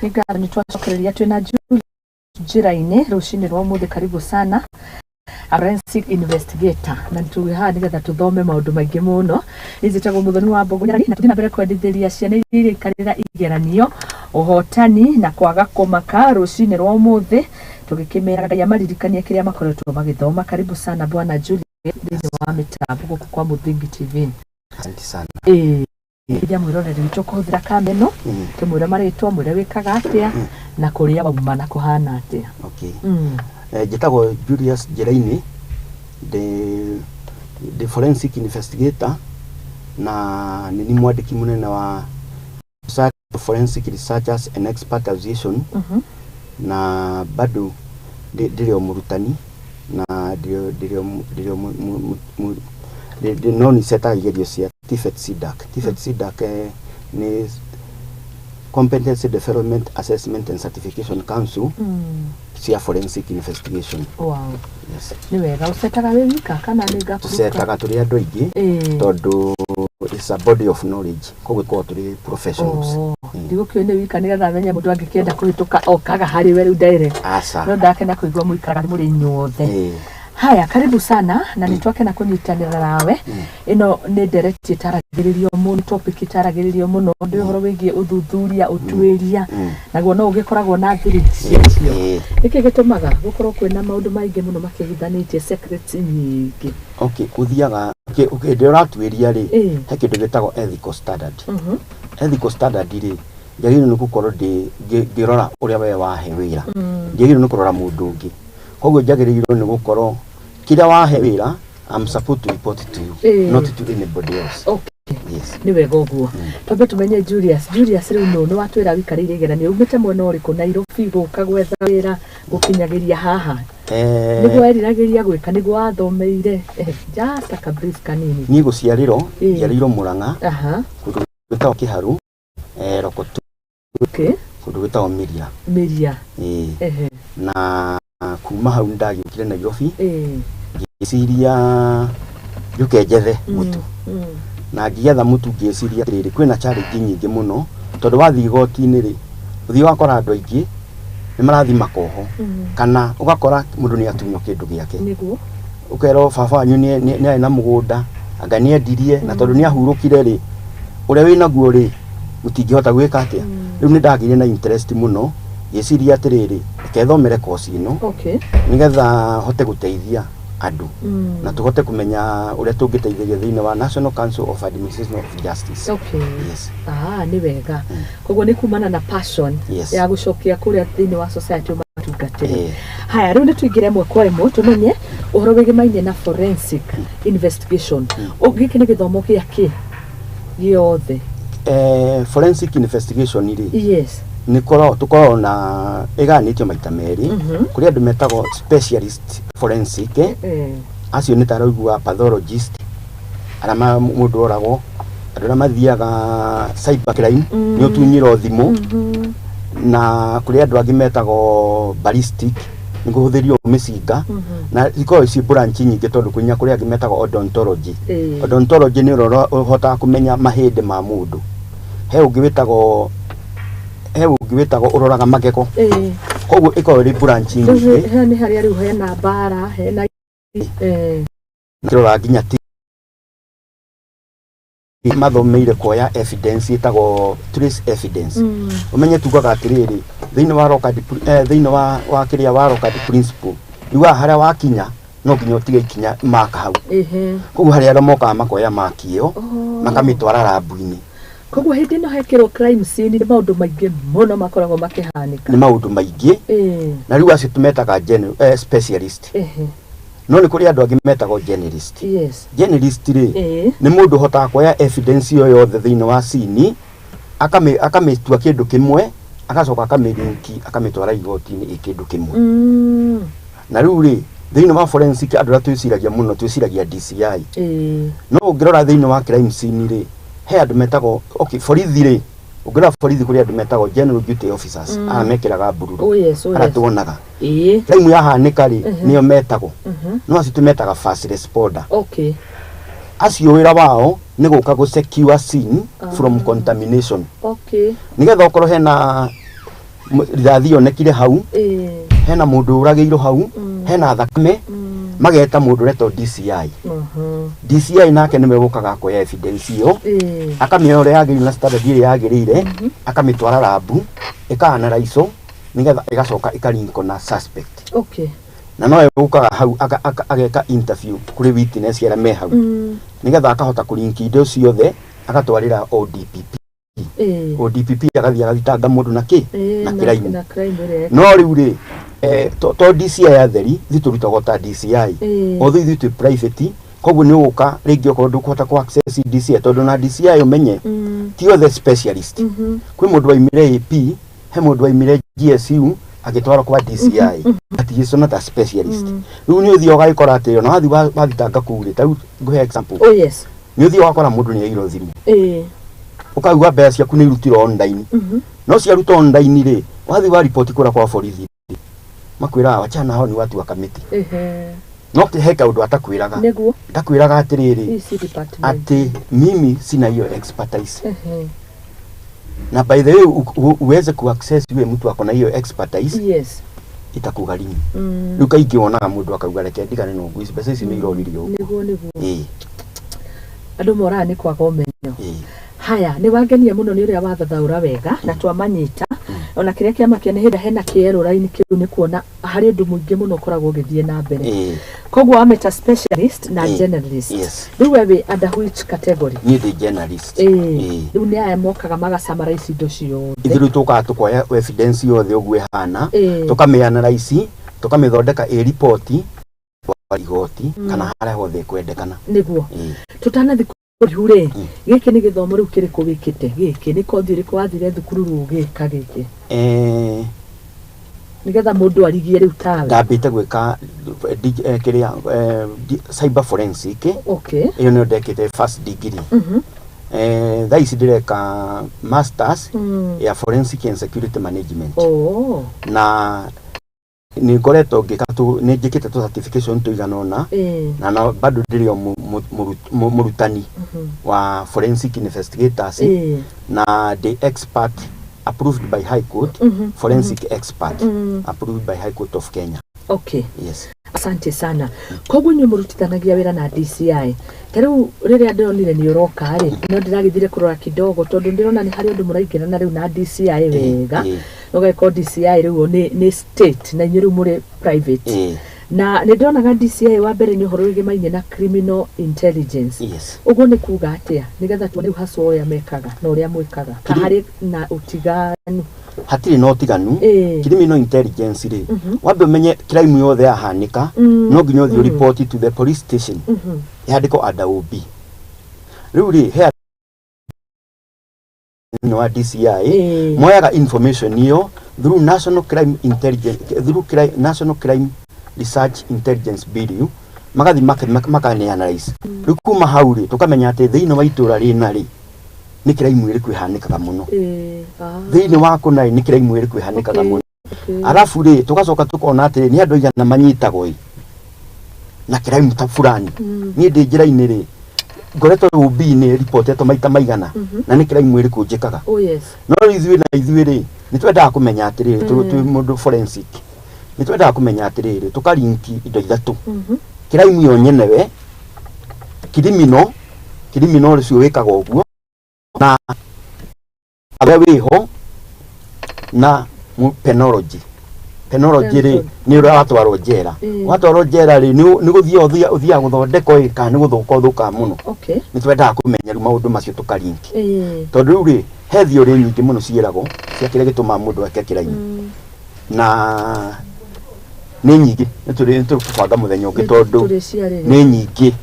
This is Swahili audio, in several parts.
Nigara nitwacokereria twina njira-ini rucini rwa muthi. Karibu sana forensic investigator na tuha nigetha tuthome maundu maingi muno. Nizitagwo Muthoni wa Mbogonyari na tuthina mbere kwendithĩria ciana iria ikarĩra igeranio uhotani na kwaga kũmaka rucini rwa muthi tugikimeraga maririkania kiria makoretwo magithoma. Karibu sana bwana Julius thĩinĩ wa mitambo guku kwa Muthingi TV. Asante sana. Ija mwiroreri witũ kũhũthĩra kameno tũmwĩre marĩtwa mwĩre wĩkaga atĩa na kũrĩa wauma na kũhana atĩa. Okay. Njĩtagwo Julius Njĩra-inĩ, the forensic investigator na nĩ mwandĩki mũnene wa Forensic Researchers and Expert Association na bado ndĩrĩ mũrutani na ndĩrĩ no ni seta igerio cia TFET-CDAC ni Competency Development Assessment and Certification Council cia forensic investigation. Wow. Yes. Ni wega usetaga we wika kana ni gakuruka? Usetaga turi andu aingi tondu it's a body of knowledge koguo kwa turi professionals. Ndigo kione wika nigetha amenya mundu angikienda kuhituka okaga hari we direct. Asa. No ndakena kuigwa muikara muri nyothe. Haya, karibu sana na nitwake na kunyitanira nawe. Ino ni direct itaragiririo muno, topic itaragiririo muno ndi horo wigie uthuthuria utuiria naguo no ugikoragwo na thiri cio. Iki gitumaga gukorwo kwina maundu maingi muno makihithanitie secrets nyingi. Okay, uthiaga ndi uratuiria ri he kindu gitagwo ethical standard. Ethical standard ri njagirwo ni gukorwo ngirora uria we wahe wira. Njagirwo ni kurora mundu ungi. Koguo njagirwo ni gukorwo kila wahe wira I'm supposed to report to you, not to anybody else. Okay. Yes. Ni wega uguo. Twambe tumenye Julius riu no watwira wikarire igeranio umite mwena uriku Nairobi guka gwetha wira gukinyagiria haha. Niguo eriragiria gwika niguo athomeire. Just a brief kanini. Ni guciariro yarirwo Murang'a. Kundu gwitagwo Kiharu Rokotu. Okay. Kundu gwitagwo Miria. Na kuma hau ndagiukire Nairobi ngiciria njuke njethe mutu na ngietha mutu ngiciria riri kwina challenge nyingi muno tondu wathi igoti-ini ri uthi wakora andu aingi ni marathi makoho kana ugakora mundu ni atumio kindu giake niguo ukero baba wanyu ni ari na mugunda anga ni endirie na tondu ni ahurukire ri uria wina guo ri mutingihota gwika atia riu ni ndagire na interest muno ngiciria atiriri kethomere course ino nigetha hote guteithia andu na tuhote kumenya uria tungiteithĩria thĩinĩ wa National Council of Administration of Justice. Okay. Yes. Ni wega. Koguo ni kumana na passion ya gucokia kuria thĩinĩ wa society matungatĩre. Haya, riu ni tuingire mwe kwa imwe tumenye uhoro wĩgĩmaine na forensic investigation. Gĩkĩ nĩ gĩthomo gĩake gĩothe. Forensic investigation iri. Yes. Tukorwo na iganitio maita meri kuri andu metagwo specialist forensic acio ni taraigua pathologist arama mundu oragwo andu na mathiaga cyber crime ni utunyiro thimu na kuri andu angi metagwo ballistic ni kuhuthirio micinga na iko ici branch nyingi tondu kunya kuri angi metagwo odontology. Odontology ni uhota kumenya mahindi ma mundu. He ungi witagwo uroraga magego. Koguo iko ri branch nyingi. Ni hari riu hena bara hena kirora nginya mathomeire kuoya evidence itagwo trace evidence. Umenye tugaga atiriri thiini wa thiini wa kiria wa rockard principle iwa haria wakinya no nginya utige ikinya maka hau. Koguo haria moka makoya makio makamitwara labu-ini. Koguo hindi no hekirwo crime scene ni maundu maingi muno makoragwo makihanika. Ni maundu maingi na riu acio tumetaga specialist. No ni kuri andu angi metagwo generalist. Yes. Generalist ri ni mundu hotaga kuoya evidence yo yothe thiini wa scene akamitua kindu kimwe agacoka akamirinki akamitwara igoti-ini ikindu kimwe. Na riu ri thiini wa forensic andu aria twiciragia muno twiciragia DCI. No ungirora thiini wa crime scene ri he andu metagwo borithi ri ungirora borithi kuri andu metagwo general duty officers mekiraga bururu ara tuonaga raimu yahanika ri nio metagwo no acio tumetaga first responder. Acio wira wao ni guka gu secure scene from contamination. Nigetha ukorwo hena rithathi onekire hau hena mundu uragiirwo hau hena thakame mageta mundu reto DCI DCI nake nime gukaga kwa evidence iyo akamĩora yagĩrĩire na standard ile yagĩrĩire akamitwara labu ikaanalaizo nigetha igacoka ikarinko na suspect na no gukaga hau ageka interview kuri witness yara me hau nigetha akahota kurinki indo ciothe agatwarira ODPP ODPP agathia agathitanga mundu na crime no riu ri to DCI atheri thiturutago ta DCI otho ithu private koguo ni uka ringi okorwo ndukuhota ku access DCI tondu na DCI umenye ti othe specialist kwi mundu waimire AP he mundu waimire GSU agitwara kwa DCI ati yeso not a specialist riu ni uthio gaikora ati ona wathi wathitanga kuri ta nguhe example ni uthio wakora mundu ni airo thimu ukaigwa mbeca ciaku ni irutiro online no ciaruta online ri wathi wa report kura kwa borithi makwira wachana hao ni watu wa kamiti no kiheka undu atakwiraga ndakwiraga atiriri ati mimi sina hiyo expertise na by the way uweze ku access we mtu akona hiyo expertise itakugharimu ukaingi wonaga mundu akauga reke ndigane no ngui mbeca ici ni iroririo andu mora ni kwa gomenyo haya ni wangenia muno ni uria wathathaura wega na twamanyita ona kiria kia makene hinda hena kierura-ini kiu ni kuona hari undu muingi muno koragwo githie na mbere koguo ameta specialist na generalist riu we under which category ni the generalist riu ni aya mokaga magasummarize indo ciothe ithiru tukaga tukoya evidence yothe uguo hana tukamianalyze tukamithondeka report wa rigoti kana haria hothe kwendekana niguo tutanathi hure giki ni githomo riu kiriko wikite giki ni kothi riko wathire thukuru rugika giki nigetha mundu arigie riu tawe ndambite gwika kiria cyber forensic iyo ni ndekite first degree thaisi ndireka masters ya forensic and security management na ni ngoretwo ngikatu ni njikite tu certification tuiganona na bado ndirio murutani wa forensic investigators na the expert approved by High Court forensic expert approved by High Court of Kenya yes asante sana koguo ni murutithanagia wira na DCI tariu riria ndonire ni uroka ri no ndiragithire kurora kidogo tondu ndirona ni hari undu muraingina na riu na DCI wega no DCI riu ni state na inyu riu muri private na ni ndonaga DCI wa mbere ni uhoro wigi mainye na criminal intelligence uguo ni kuga atia nigetha tuone haso ya mekaga na uria mwikaga kahari na utiganu hatiri no tiganu criminal intelligence ri wambe menye crime yothe yahanika no nginya uthio report to the police station yandiko ADOB riu ri he no DCI moyaga information iyo through national crime intelligence through national crime research intelligence bureau magathi makane analyze rikuma hauri tukamenya ati thiini wa itura rina ri ni crime iri kwihanikaga muno thiini wa kuna ni crime iri kwihanikaga muno arafu ri tugacoka tukona ati ni andu igana manyitagwo na crime ta fulani ni ndi njira-ini ri ngoretwo ubi ni reporteto maita maigana na ni crime iri kunjikaga no ithui ri ni twendaga kumenya atiri tu mundu forensic ni twendaga kumenya atiri tukarinki indo ithatu crime yo nyenewe criminal cio wikaga uguo na abe wiho na penology ri ni ura watwarwo njera ri ni guthia uthia guthondeko ka ni guthuka muno ni twendaga kumenya ru maundu macio tukarinki tondu ri he thiori nyingi muno ciirago cia kire gituma mundu ake kiraini na ni nyingi nituri kubanga muthenya ungi tondu ni nyingi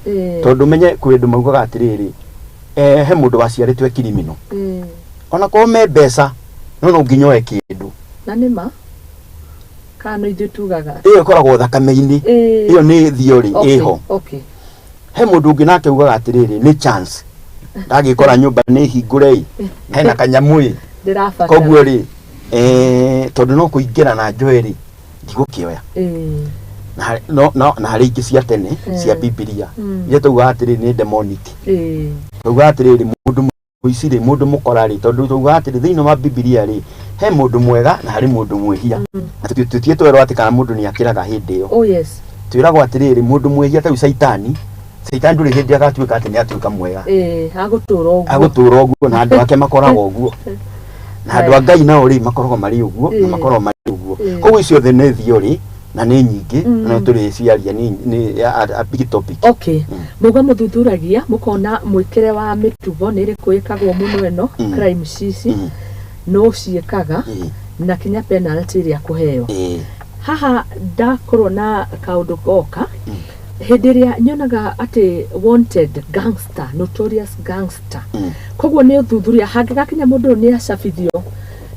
tondu menye kwindu maugaga atiriri he mundu waciaritwe kirimino ona ko me mbeca no nginyoe kindu na nima kana ithu tugaga iyo koragwo thakame-ini iyo ni thiori iho he mundu ungi nake ugaga atiriri ni chance ndagikora nyumba ni hingure hena kanyamu koguo ri tondu no kuingira na njoeri ndigukioya na hari ingi cia tene cia Biblia iria tuga atiri ni demonic tuga atiri mundu muiciri mundu mukora ri tondu tuga atiri thiini wa Biblia ri he mundu mwega na hari mundu mwehia na tutie twerwo ati kana mundu ni akiraga hindi iyo oh yes twiragwo atiriri mundu mwehia ta saitani nduri hindi agatuika ati ni atuika mwega agutura uguo na andu ake makoragwo uguo na andu a Ngai nao ri makoragwo mari uguo na makoragwo mari uguo koguo icio the ne thio ri na nĩ nyingĩ na tũrĩ ciaria ni a big topic. Okay. Muga muthuthuragia mukona mwikire wa mitugo nĩ ĩrĩkũ ĩkagwo mũno eno crime cici no ciĩkaga na kinya penalty ĩrĩa kũheo. Haha ndakorwo na kaũndũ goka hĩndĩ ĩrĩa nyonaga atĩ wanted gangster, notorious gangster. Koguo nĩ ũthuthuria hangĩgakinya mũndũ nĩ acabithio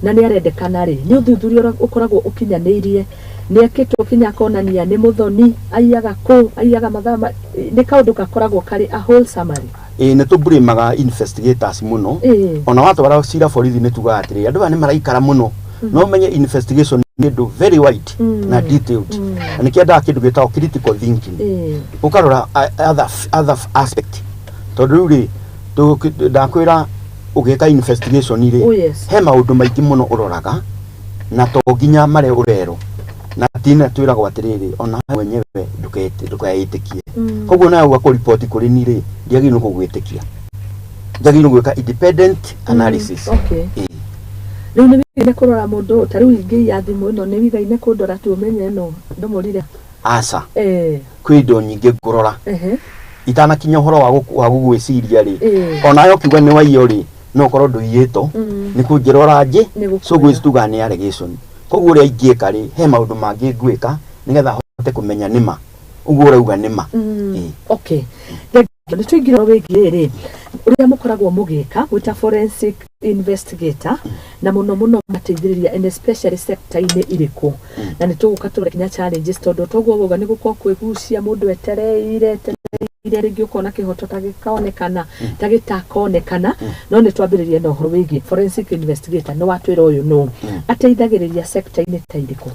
na nĩ arendekana rĩ nĩ ũthuthuria ũkoragwo ũkinyanĩirie nĩ akĩtwo kinya konania nĩ mũthoni aiyaga mathama nĩ kaũndũ gakoragwo kari a whole summary. Nĩ tũburimaga investigators mũno ona watwara cira borithi nĩ tugaga atĩrĩ andũ aya nĩ maraikara mũno no menye investigation nĩ ũndũ very wide na detailed na nĩ kĩendaga kĩndũ gĩtagwo critical thinking ũkarora other aspect tondũ rĩu rĩ ndakwĩra ugeka investigation ire he maundu maingi muno uroraga na to nginya mare urero na tina twiragwo atiriri ona wenyewe ndukayitikie koguo nawe uga report kuri nire ndiagino kugwitikia ndiagino gweka independent analysis. Okay. Riu ni wigine kurora mundu tariu ingi ya thimu ino ni wigine kundora tu umenye no ndumurire asa kwi ndo nyingi ngurora itana kinya horo wa gugwiciria ri ona yo kiuga ni waiyo ri no korwo nduiyito ni kunjirora nje so gwituga ni allegation koguo ri aingieka ri he maundu mangi ngwika nigetha hote kumenya nima uguo urauga nima. Okay. Ni twingira wigi ri uria mukoragwo mugika gwita forensic investigator na muno mateithiriria and especially sector ine iriku na ni tuguka tore kinya challenges tondu toguo woga ni gukwa kwigucia mundu etereire ringi ukona kihoto tagikaonekana tagitakonekana no ni twambiririe no horo wigi forensic investigator no watwira uyu no ateithagiriria sector ine ta iriku.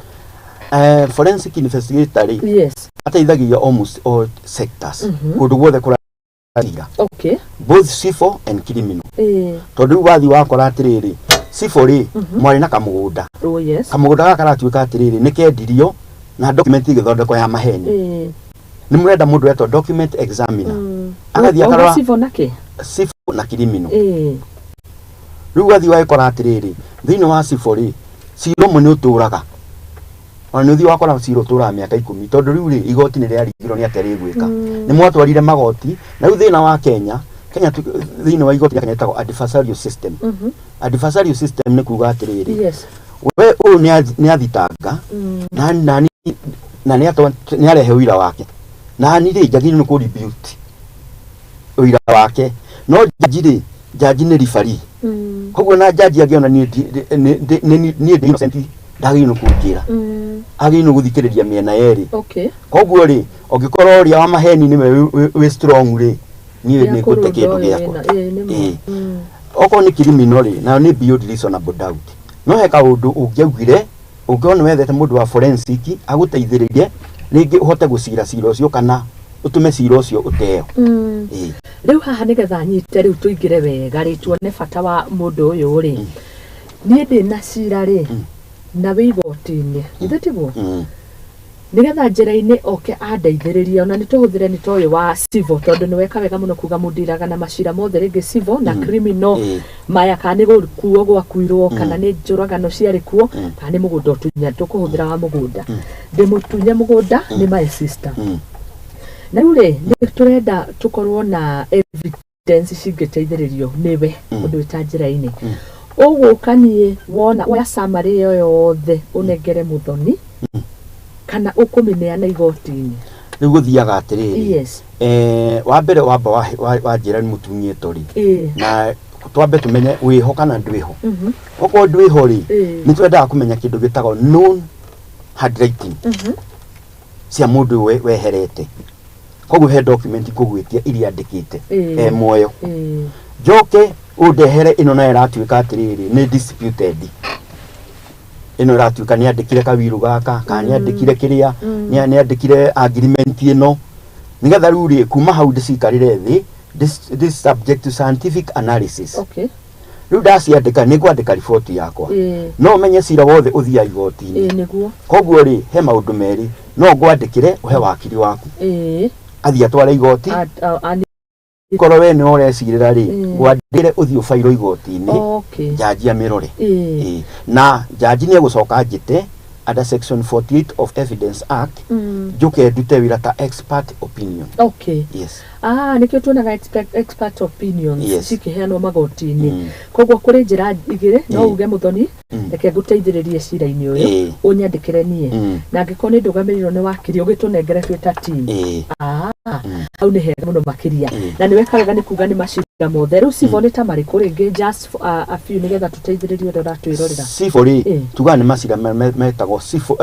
Forensic investigator yes ateithagiria almost all sectors kundu guothe kura. Okay. Both civil and criminal. Tondu wathi wakora atiriri civil ri mwari na kamugunda. Oh yes. Kamugunda gaka ratuika atiriri nikendirio na document igithondeko ya maheni. Ni murenda mundu eto document examiner. Agathi akarora civil nake. Civil na criminal. Riu wathi wakora atiriri thini wa civil ri ciro mu ni uturaga. Ona nuthi wakora ciro tura miaka 10 tondu riu ri igoti ni riarigiro ni ateri gwika. Ni mwatwarire magoti na riu thina wa Kenya thini wa igoti Kenya etagwo adversarial system. Adversarial system ni kuga atiriri. Yes. We u ni athitanga na ni arehe wira wake. Na ni ri jagini no contribute wira wake no jaji ni referee. Koguo na jaji agiona ni innocent ndagino kunjira agino guthikiriria miena yeri. Okay. Koguo ri ongikorwo ria wa maheni ni we strong ri ni gute kindu giako oko ni criminal ri na ni beyond reasonable doubt no he kaundu ungiaugire ungiona wethete mundu wa forensic aguteithiririe ringi uhote gucira cira ucio kana utume cira ucio uteo. Riu haha nigetha nyite riu tuingire wega ri tuone bata wa mundu uyu ri ni ndi na cira ri na wigotini ndetiguo nigetha njira-ini oke andeithiriria ona ni tuhuthire ni toyo wa civil tondu ni weka wega muno kuga mundiraga na macira mothe ringi civil na criminal maya kana ni gukuo gwakuirwo kana ni njuragano ciari kuo kana ni mugunda utunya tukuhuthira wa mugunda ndimutunya mugunda ni my sister na ule ni turenda tukorwo na evidence cingiteithiririo niwe undu wita njira-ini ogo kanie wona wa summary yo yothe unengere muthoni kana ukumineana igoti-ini riu guthiaga atiriri. Yes. Wa mbere wa njira ni mutunyito ri na twambe tumenye wiho kana ndwiho. Oko ndwiho ri ni twendaga kumenya kindu gitagwo known handwriting cia mundu weherete koguo he document kugwitia iria andikite moyo joke undehere ino na iratuika atiriri ni disputed ino iratuika ni andikire kawiru gaka kana ni andikire kiria ni andikire agreement ino nigetha riu ri kuma hau ndicikarire thi this subject to scientific analysis. Okay. riu ndaciandika ni ngwandika riboti yakwa no menye cira wothe uthia igoti-ini niguo koguo ri he maundu meri no ngwandikire uhe wakiri waku athia twara igoti korwo we ni urecirira ri ngwandikire uthio fairo igoti-ini jaji amirore na jaji ni egucoka njite under section 48 of Evidence Act njuke ndute wira ta expert opinion. Yes. Nikio tuonaga expert opinions cikiheanwo magoti-ini koguo kuri njira igire no uge muthoni reke nguteithiririe cira-ini uyu unyandikire nie na angiko ni ndugamirirwo ni wakiri ugitunengere twita team au ni hega muno makiria na niwe karega ni kuga ni macira mothe riu civil ni ta mariku ringi just a few nigetha tuteithiririe ndo ratwirorera civil tuga ni macira metagwo civil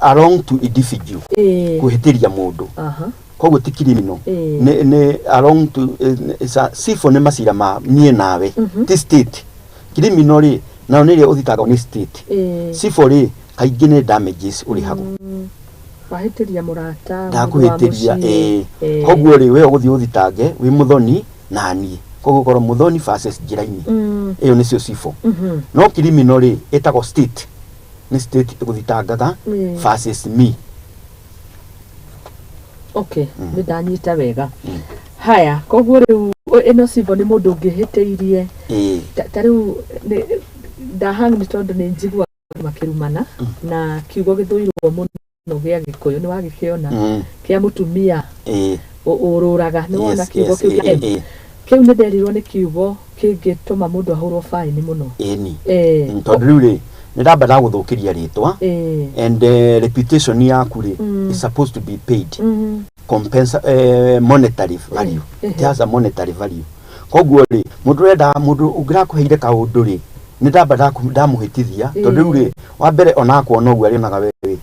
along to individual kuhitiria mundu koguo ti criminal ni along to civil ni macira ma nie nawe ti state criminal ri na ni ri uthitaga ni state civil ri kaingi ni damages uri hago wahitiria murata ndakuhitiria koguo ri we uguthi uthitange wi muthoni na nie koguo korwo muthoni versus njira-ini iyo nicio civil no criminal ri itago state ni state iguthitangaga versus me. Ni ndanyita wega haya koguo riu ino civil ni mundu ngihitiirie ta riu ndahang ni tondu ni njigua makirumana na kiugo githuirwo muno gya Gikuyu ni wagikiona kia mutumia ururaga ni wona kiugo kiu ni nderirwo ni kiugo kingituma mundu ahurwo fine muno tondu riu ri ni ndamba guthukiria ritwa and reputation yaku ri is supposed to be paid monetary value it has a monetary value koguo ri mundu renda mundu ungirakuheire kaundu ri ni ndamba ndamuhitithia tondu riu ri wa mbere ona kuona uguo arionaga wewe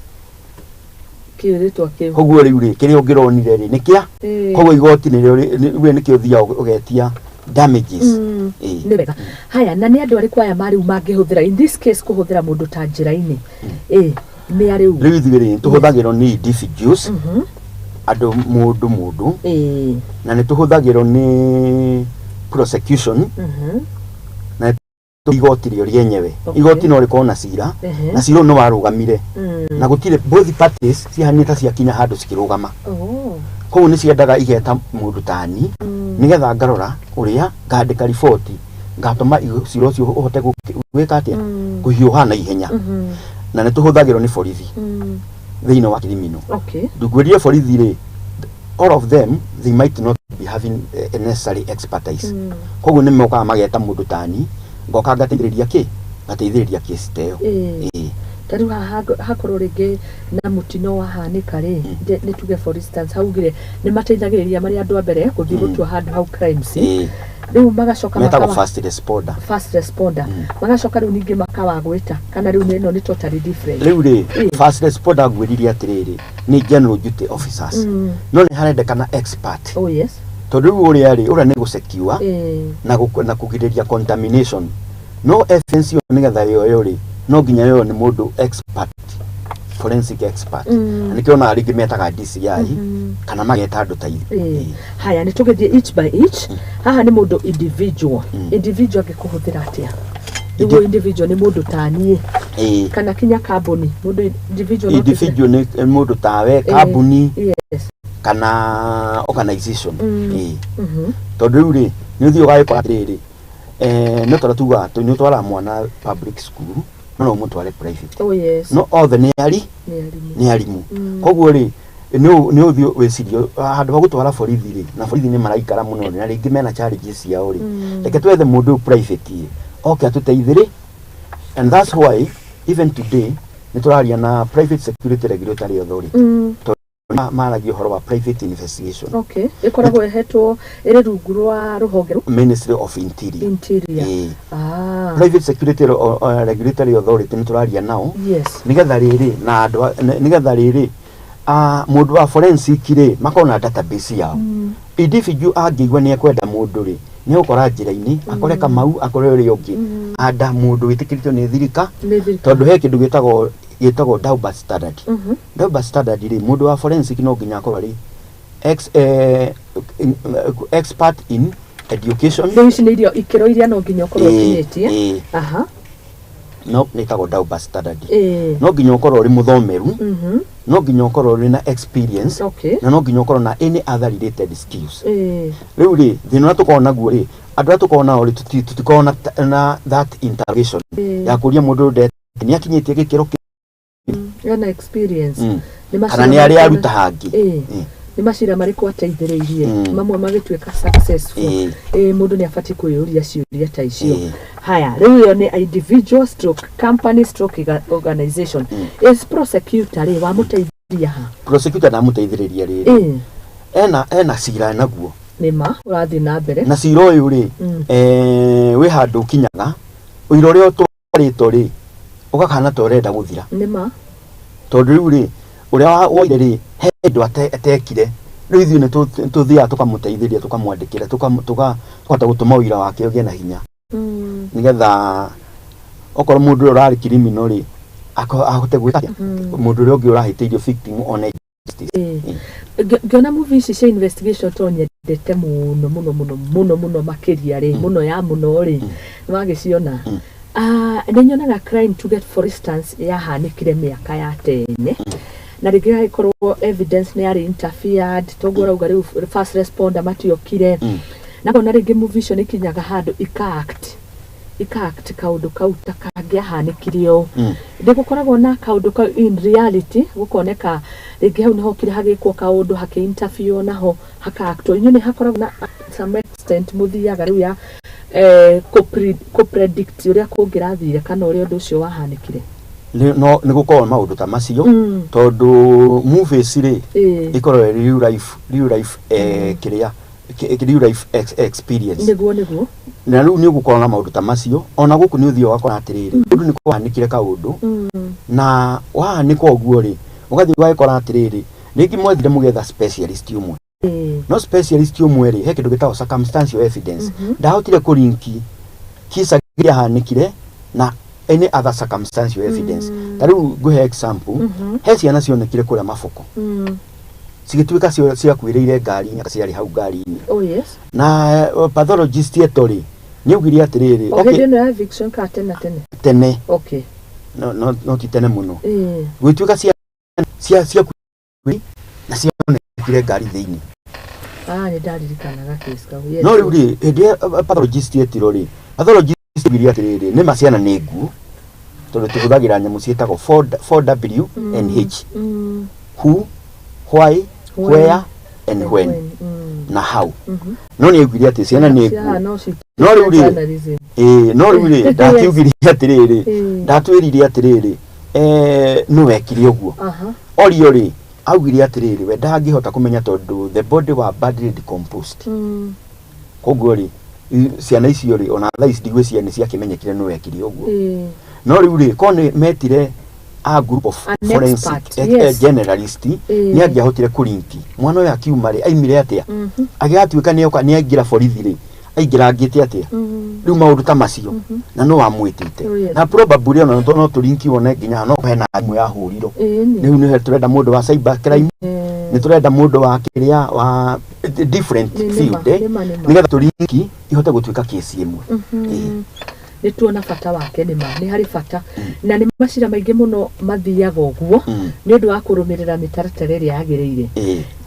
kiritwa kiu koguo riu ri kiri ungironire ri nikia koguo igoti ni riu nikio thia ugetia damages ni wega haya na ni andu ariku aya mari mangihuthira in this case kuhuthira mundu ta njira-ini ni ari riu ithigiri tuhuthagirwo ni individuals andu mundu na ni tuhuthagirwo ni prosecution na igoti rio rienyewe igoti no riko na cira na cira no warugamire na gutire both parties cihanita ciakinya handu cikirugama koguo ni ciendaga igeta mundu tani nigetha ngarora uria ngandika riboti ngatuma cira ucio uhote gwika atia kuhiuha na ihenya na ni tuhuthagirwo ni borithi thiini wa criminal ndugwirie borithi ri all of them they might not be having a necessary expertise koguo ni mokaga mageta mundu tani ngoka ngateithiriria ngateithiriria case teyo tariu hakorwo ringi na mutino wahanika ri ni tuge for instance haugire ni mateithagiriria mari andu a mbere guthii gutua handu hau crime scene riu magacoka makawa first responder magacoka riu ningi makawagwita kana riu ino ni totally different riu ri first responder gwiriria atiriri ni general duty officers no ni harendekana expert tondu uria ri uria ni gusecure na kugiriria contamination no evidence yo nigetha yo ri no nginya yo ni mundu expert forensic expert nikiona ringi metaga DCI kana mageta andu ta haya ni tugethie each by each haha ni mundu individual ngikuhuthira atia igo individual ni mundu tanie kana kinya company mundu individual ni mundu tawe company kana organization tondu ri ni uthio gaikora riri no tora tuga to ni twara mwana public school no mutware private no othe ni arimu koguo ri ni uthio wecirio handu ha gutwara borithi ri na borithi ni maraikara muno na ringi mena challenges ciao ri reke twethe mundu private atuteithire and that's why even today ni turaria na private security regulatory authority maragi horo wa private investigation ikoragwo ehetwo iri rungu rwa ruhonge Ministry of Interior private security regulatory authority ni turaria nao nigetha riri na andu nigetha riri mundu wa forensic ri makona database yao individual angigwa ni ekwenda mundu ri ni ukora njira-ini akore Kamau akore uri ungi anda mundu witikiritwo ni thirika tondu he kindu gitagwo double standard double standard ri mundu wa forensic no nginya akora ri expert in education ici nä irio ikero iria no nginya ukorwo ukinyitie aha no nitagwo double standard no nginya ukorwo uri muthomeru no nginya ukorwo uri na experience na no nginya ukorwo na any other related skills riu ri thina tukorwo naguo ri andu atukorwo nao ri tutikorwo na that interrogation ya kuria mundu ndete ni akinyitie gikiro yana experience kana ni ari aruta hangi ni macira mariko ateithiriirie mamwe magituika successful mundu ni afati kuyuria ciuria ta icio haya riu yo ni individual stroke company stroke organization is prosecutor ri wa muteithia ha prosecutor na muteithiriria ri ena cira naguo nima urathi na mbere na cira uyu ri wi handu kinyaga uiro ri otwarito ri ugakana to renda guthira nima tondu riu ri uria woire ri hendu atekire riu ithuĩ nĩ tũthiaga tũkamuteithĩria tũkamwandĩkĩra tũkahota gũtũma ũira wake ũgĩe na hinya nĩgetha okorwo mũndũ ũrĩa ũrarĩ criminal rĩ ahote gwĩka mũndũ ũrĩa ũngĩ ũrahĩtĩirio victim ona justice ngĩona movie ici cia investigation to nyendete mũno makĩria rĩ mũno ya mũno rĩ nĩwagĩciona nĩ nyonaga crime to get for instance yahanĩkire mĩaka ya tene na rĩngĩ gĩkorwo evidence nĩ yarĩ interfered toguo rauga rĩu first responder matiokire na bona rĩngĩ movie icio nĩkinyaga handũ ika-act kaũndũ kau ta kangĩahanĩkirio ndĩgũkoragwo na kaũndũ kau in reality gũkoneka rĩngĩ hau nĩho kire hagĩkwo kaũndũ haki-interfere naho haka-actwo inyo nĩ hakoragwo na some extent mũthiaga rĩu ya kũ-predict ũrĩa kũngĩrathire kana ũrĩa ũndũ ũcio wahanĩkire no nĩ gũkorwo maũndũ ta macio tondũ movies ri ikorwo real life kiria real life experience nĩguo na rĩu nĩ gũkorwo na maũndũ ta macio ona gũkũ nĩ ũthiĩ wakora atĩrĩrĩ ũndũ nĩ kũhanĩkire kaũndũ na wahanĩka ũguo rĩ ũgathiĩ ũgagĩkora atĩrĩrĩ rĩngĩ mwethire mũgetha specialist ũmwe no specialist ũmwe rĩ he kĩndũ gĩtagwo circumstantial evidence ndahotire kũrinki kisa kĩrĩa hanĩkire na any other circumstantial evidence tariu nguhe example he ciana cionekire kũrĩa mabuku cigĩtuĩka cia kwĩrĩire ngari-inĩ ciarĩ hau ngari-inĩ na pathologist etori nĩ augire atĩrĩrĩ okay no eviction ka tene okay no ti tene mũno gwĩtuĩka cia kwĩrĩ na cionekire ngari thĩinĩ nĩ ndaririkanaga case kau no rĩu rĩ hĩndĩ pathologist etiro rĩ pathologist augire atĩrĩrĩ nĩ maciana nĩ nguũ tondũ tũhũthagĩra nyamũ ciĩtagwo 4W and H who, why, where and when na how no nĩ augire atĩ ciana nĩ nguũ no rĩu rĩ ndakiugire atĩrĩrĩ ndatwĩrire atĩrĩrĩ nĩ wekire ũguo orio rĩ augire atĩrĩrĩ we ndangĩhota kũmenya tondũ the body was badly decomposed koguo rĩ ciana icio rĩ ona thaa ici ndigwĩciria nĩ ciakĩmenyekire nĩ wekire ũguo no rĩu rĩ korwo metire a group of forensic generalist nĩ angĩahotire kũrinki mwana ũyũ akiuma rĩ aimire atĩa agĩgatuĩka nĩ aingĩra borithi rĩ aingĩrangĩte atĩa rĩu maũndũ ta macio na no wamwĩtĩte na probably ona no tũrinki wone nginya no hena thimũ yahũrirwo rĩu nĩ tũrenda mũndũ wa cyber crime nĩ tũrenda mũndũ wa kĩrĩa wa different field nĩgetha tũrinki ihote gũtuĩka kesi ĩmwe nĩ tuona bata wake nĩ harĩ bata na nĩ macira maingĩ mũno mathiaga ũguo nĩ ũndũ wa kũrũmĩrĩra mĩtaratara ĩrĩa yagĩrĩire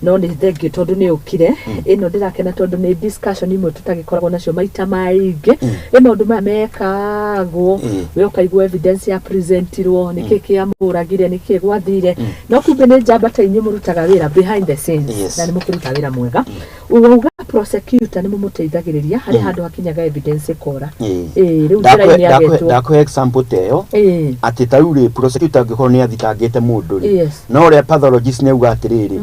no nĩ thengiũ tondũ nĩ ũkire ĩno ndĩrakena tondũ nĩ discussion imwe tũtagĩkoragwo nacio maita maingĩ nĩ maũndũ maya mekagwo we ũkaigua evidence ya presentirwo nĩkĩ kĩamũragire nĩkĩ gwathire no kumbe nĩ njamba ta inyuĩ mũrutaga wĩra behind the scenes na nĩ mũkĩruta wĩra mwega uga prosecutor nĩ mũmũteithagĩrĩria harĩ handũ hakinyaga evidence ĩkora rĩu ndakũhe example teyo atĩ ta rĩu rĩ prosecutor angĩkorwo nĩ athitangĩte mũndũ rĩ no ũrĩa pathologist nĩ auga atĩrĩrĩ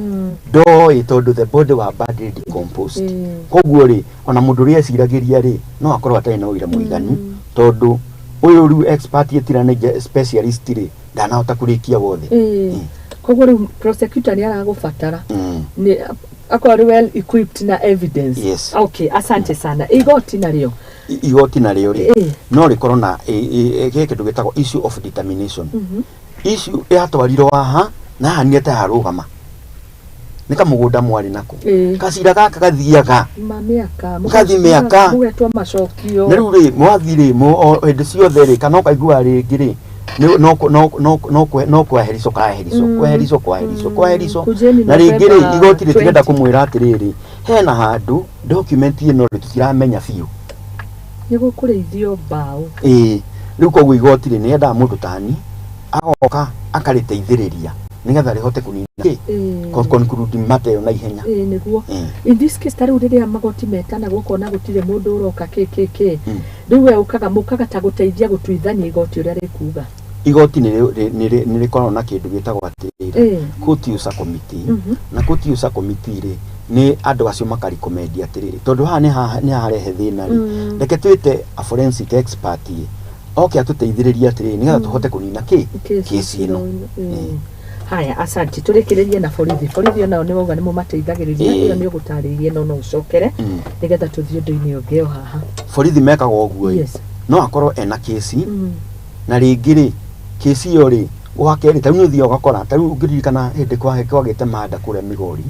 ndoĩ tondũ the body was badly decomposed koguo rĩ ona mũndũ ũrĩa eciragĩria rĩ no akorwo atarĩ na ũira mũiganu tondũ ũyũ rĩu expert etiranĩire specialist rĩ ndanahota kũrĩkia wothe koguo rĩu prosecutor nĩ aragũbatara akorwo well equipped na evidence okay asante sana igoti narĩo rĩ no rĩkorwo na kĩndũ gĩtagwo issue of determination issue yatwarirwo haha na haha nĩ ta harũgama nika mugunda mwari nako kacira gaka gathiaga mamiaka mukathimiaka mugetwa macokio na riu ri mwathire mo ende ciothe ri kana ukaigua ringi ri no kweherico kweherico na ringi ri igoti ritirenda kumwira atiriri hena handu document ino ri tutiramenya biu nigo kureithio mbao riu koguo igoti ri nienda mundu tani agoka akariteithiriria nigetha rihote kunina conclude matter na ihenya niguo in this case tari uriria magoti metana gukona gutire mundu uroka kekeke riu we mukaga ta guteithia gutuithania igoti uria rikuga igoti ni rikorwo na kindu gitagwo atiriri court user committee na court user committee ri ni andu acio makaricomendi atiriri tondu haha ni harehe thina ri reke twite a forensic expert oke atuteithiriria atiriri nigetha tuhote kunina kesi ino haya asante turekererie na borithi nao ni wauga ni mumateithagiriria iyo ni ugutaririe no ucokere nigetha tuthie ndu-ini ungeo haha borithi mekaga uguo no akorwo ena kesi na ringi ri kesi iyo ri wakeri tau nuthio ugakora tau ungiririkana hindi kwagite manda kuria Migori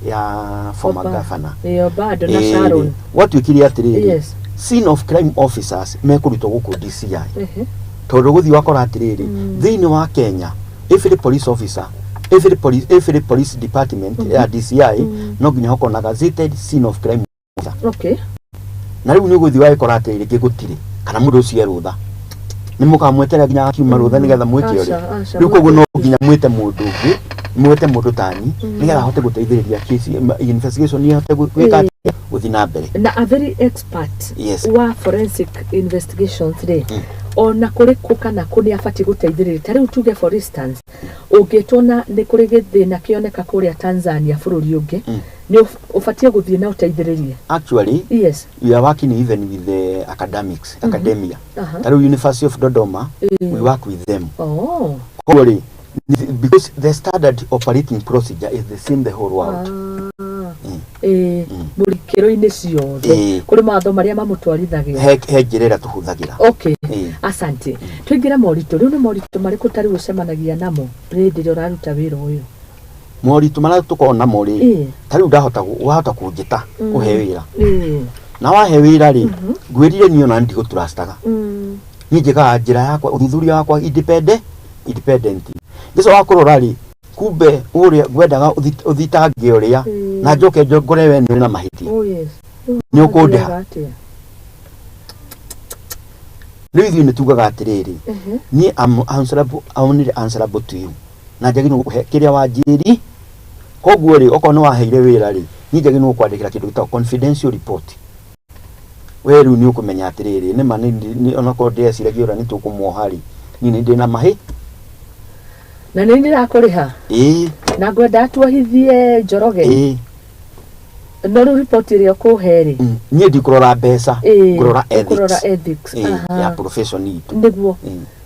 ya former governor bado na Sharon watwikire atiriri scene of crime officers mekurutwo guku DCI tondu guthii wakora atiriri thiini wa Kenya every police officer every police department ya DCI no nginya hoko na gazetted scene of crime officer na riu ni guthii wakora atiriri gigutire kana mundu ucio erutha ni mukamwetera nginya akiuma rutha nigetha mwike uri riu koguo no nginya mwite mundu ungi mwite mundu tani nigetha hote guteithiriria case investigation ni hote gwika guthi na mbere na a very expert wa forensic investigations today ona kuri kukana kuni afati guteithiriria tari utuge for instance ungitona ni kuri githina kioneka kuria Tanzania bururi ungi ni ufatie guthie na uteithiriria actually we are working even with the academia tari University of Dodoma we work with them probably because the standard operating procedure is the same the whole world murikiro-ini ciothe kuri matho maria mamutwarithagia he njirera tuhuthagira asante twingira moritu riu ni moritu mariku tari gucemanagia namo rindi uraruta wira uyu moritu mara tukona mori tari wahota kunjita uhe wira na wahe wira ri ngwirire niyo na ndigo turastaga nijika njira yakwa uthuthuria wakwa independent gico wakurora ri kumbe uria gwendaga uthitange uria na njoke ngore we ni na mahiti ni ukundeha riu ni tugaga atiriri ni am answerable to you na njagi no kuhe kiria wanjiri koguo ri oko no waheire wira ri ni njagi no kwandikira kindu gitao confidential report we riu ni ukumenya atiriri ni mani ona ko ndeciragia ura ni tukumuohari ni ndina mahi na nini ndakuriha na ngwenda atuohithie Njoroge no report iria kuheri nie ndikurora mbeca kurora ethics ya profession itu niguo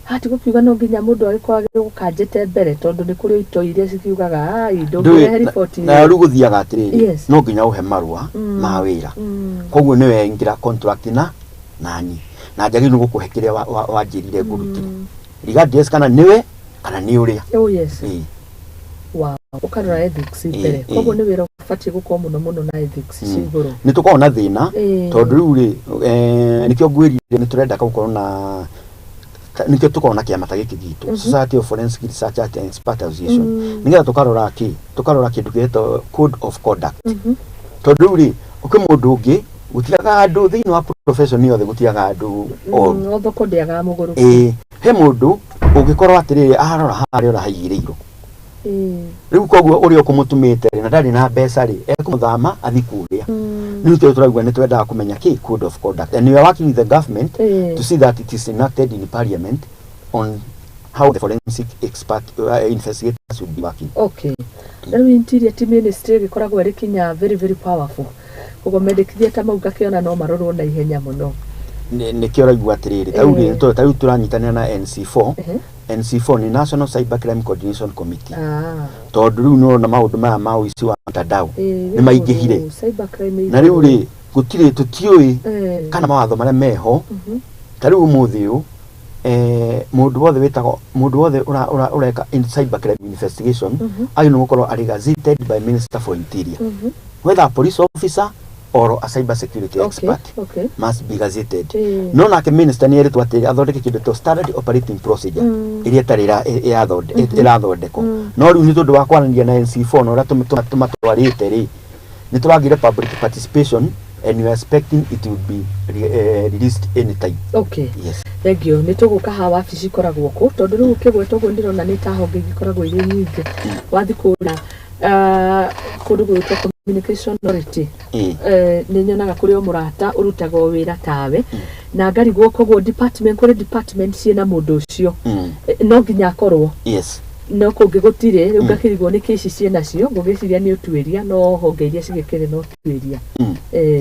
hati gukiuga no nginya mundu agikwa gukanjete mbere tondu ni kuri ito iria cikiugaga ndungire report na riu guthiaga atiriri no nginya uhe marua ma wira koguo ni wengira contract na nani na njagi no gukuhe kiria wanjirire ngurutire regardless kana niwe kana ni uria wow ukarora ethics mbere koguo ni wira ufatie gukorwo muno na ethics ciguru ni tukorwo na thina tondu riu ri nikio ngwirire ni turenda gukorwo na nikio tukorwo na kiama ta giki gitu Society of Forensic Research and Expert Association nigetha tukarora kindu gieto code of conduct tondu riu ri ukimundu ungi gutiaga andu thiini wa profession yothe gutiaga andu otho kondiaga muguru he mundu ungikorwo atiriri arora hari ora haigiriirwo riu koguo uri ukumutumite na ndari na mbeca ri ekumuthama athikuria riu turagwa ni twendaga kumenya code of conduct and we are working with the government to see that it is enacted in parliament on how the forensic expert investigators should be working riu interior ministry gikoragwo iri kinya very powerful koguo mendekithia ta mauga kiona no marorwo na ihenya muno ni kioraigua atiriri tau turanyitanira na NC4 ni National Cyber Crime Coordination Committee tondu riu no na maundu maya ma uici wa mtandao ni maingihire na riu ri gutire tutiui kana mawatho maria meho tariu muthio mundu wothe ureka in cyber crime investigation agino gukorwo ari gazetted by Minister for Interior, whether a police officer or a cyber security expert must be gazetted. No nake minister ni eritwa atiri athondeke kindu to standard operating procedure iria tarira irathondekwo. No riu ni tondu wa kwarania na NC4 no ria tumatwarite ri ni turagire public participation and you are expecting it will be released anytime. Okay. Yes. Thank you. Ni tuguka ha wabici koragwo ku tondu riu ukigwetwo gwo ndirona ni ta honge ikoragwo iri nyingi wathi kura kundu gwitwo communication authority ni nyonaga kuri o murata urutagwo wira tawe na ngari gwoko gwo department kuri department ciena mundu ucio no nginya akorwo. Yes. No kungi gutire riu ngakirigwo ni kesi ciena cio ngugiciria ni utuiria no honge iria cigikire no utuiria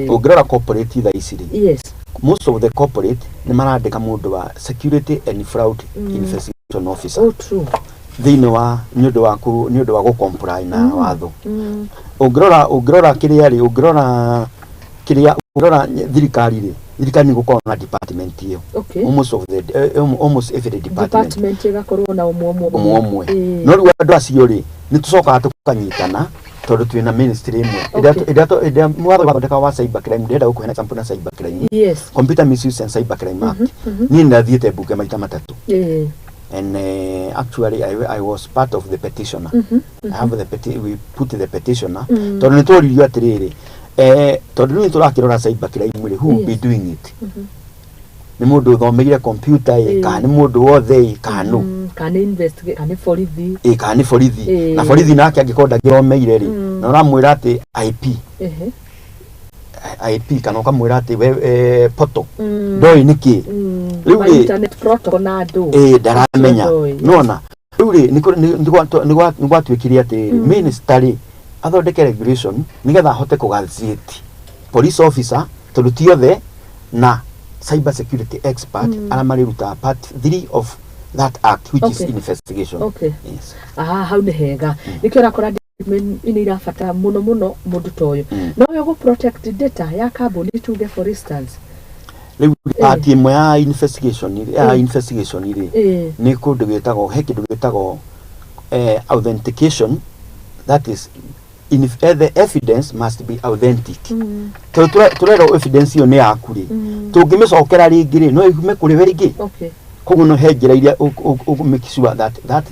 ungirora corporate tha iciri. Yes. Most of the corporate ni marandika mundu wa security and fraud investigation officer. Oh, true. Thini wa nyodo wa go comply na watho. Ungirora kiria ri ungirora thirikari ni gukorwo na department iyo. Okay. Almost every department igakorwo na umwe. No riu andu acio ri ni tucokaga tukanyitana tondu twina ministry imwe iria mwatho wathondeka wa cyber crime ndenda gukuhena example na cyber crime. Yes. Computer misuse and cyber crime act ni ndathiete bunge maita matatu. And actually I was part of the petitioner. I have we put the petitioner tondu ni tworirio atiriri tondu ni turakirora cyber crime who will be doing it. Ni mundu thomeire computer ka ni mundu wothe kanu kana investigate kana borithi kana borithi na borithi nake angikonda giromeire ri na uramwira ati IP kana ukamwira ati poto ndoi niki riu internet protocol na andu ndaramenya nona riu ri ni gwatuikirie ati ministry athondeke regulation nigetha hote kugazeti police officer tondu ti othe na cyber security expert aramariruta part 3 of that act which is investigation. Okay. Yes. Hau ni hega nikio rakora ini irafata muno mundu toyo no yo go protect data ya carbon tuge for instance riu part imwe ya investigation iri ni kundu gitagwo kindu gitagwo authentication, that is the evidence must be authentic. Turero evidence yo ni yakuri tungimicokera ringi ri no igume kuri we ringi. Okay. Koguo no henjira iria make sure that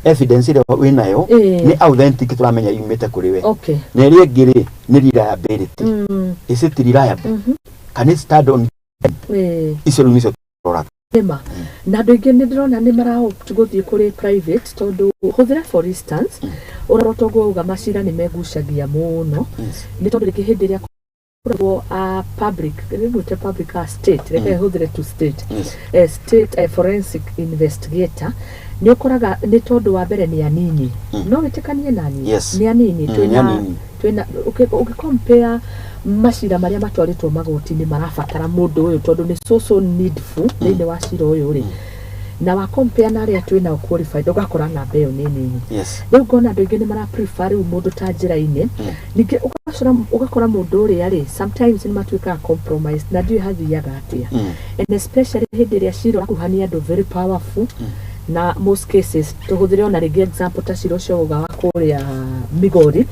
evidence ira winayo ni authentic turamenya yumite kuri we. Okay. Na iri ngiri ni reliability. Is it reliable? Can it stand on icio nicio turora ema na ndoige ni ndrona ni marao tugothie kuri private tondu huthira for instance urarotogwo uga macira ni megucagia muno ni tondu riki hindi ria kuragwo a public ni public state reke huthire to state state forensic investigator ni ukoraga ni tondu wa mbere ni anini no witikanie nani ni anini twina ukicompare macira maria matwaritwo magoti-ini marabatara mundu uyu tondu ni so needful thini wa cira uyu ri na wa compare na aria twina qualified ugakora na mbeo nini. Riu ngona andu ingi ni mara prefer mundu ta njira-ini ningi ugakora mundu uria ri sometimes ni matuika compromise na ndio hathiaga atia and especially hindi iria cira kuhania andu very powerful na most cases tuhuthire ona ringi example ta cira ucio uga wa kuria Migori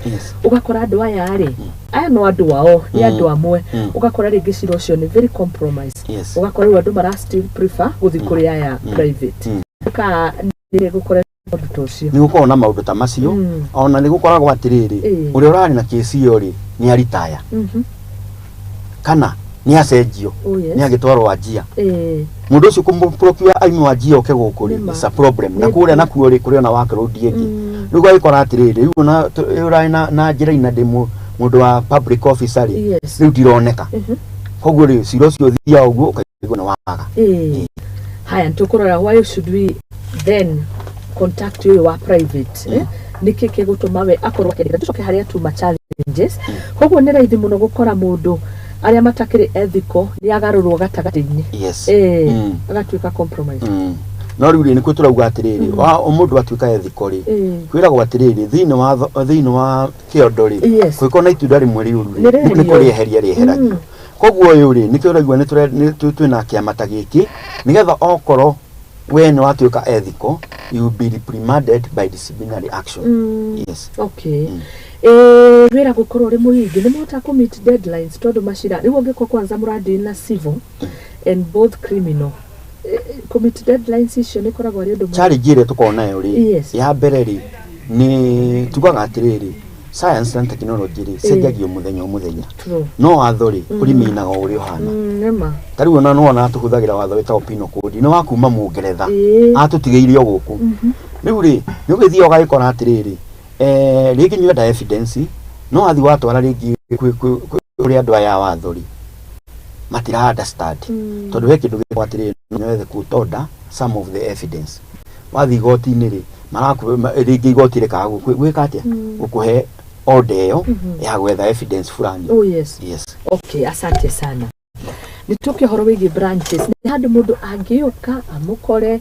ugakora andu aya ri aya no andu wao ni andu amwe ugakora ringi cira ucio ni very compromise ugakora andu mara still prefer guthi kuria aya private ka ni gukora andu tocio ni gukora na maundu ta macio ona ni gukoragwo atiriri uri urari na kesi yo ri ni aritaya kana ni acenjio ni agitwarwo ajia mundu ucio kumprocure aimu wajia oke gukuri is a problem na kuria na kuori kuria na wake rodi engi riu agikora atiriri riu na urai na njira ina demo mundu wa public officer riu ndironeka koguo ri cira ucio thia uguo ukaigua na waga haya ntukurora why should we then contact you wa private niki kigutuma we akorwo kenda tucoke haria tuma challenges koguo ni raithi muno gukora mundu aria matakiri ethical ni agarurwo gatagati-ini agatuika compromise no riu ni kuturauga atiriri wa mundu atuika ethical ri kwiragwo atiriri thini wa kiondori kwiko na itunda rimwe riuru ni kuri eheria koguo uyu ri nikio raigwa ni twina kiamata giki nigetha okoro when watuika ethical, you will be reprimanded by disciplinary action. Yes. Okay. Wira gukorwo ri muhingi ni mota commit deadlines tondu mashira riwo ngiko kwanza muradi na civil and both criminal. Commit deadlines icio ni koragwo ri undu challenge ire tukona yo ri ya mbere ri ni tugaga atiriri science and technology ri cenjagio muthenya no watho ri urimina uri ohana nema tariu ona no ona tuhuthagira watho wetao pino code no wakuma mungeretha atutigeire oguku riu ri ni ugithii ogagikora atiriri rigi nyuenda evidence no athi watwara rigi kuri andu aya watho ri matira understand tondu we kindu gikwatiriri nyethe kutoda some of the evidence wathi goti-ini ri maraku rigi goti reka gwika atia gukuhe order ya gwetha evidence fulani. Oh yes. Yes. Okay, asante sana. Nituke horo wigi branches ni handu mundu angiyuka amukore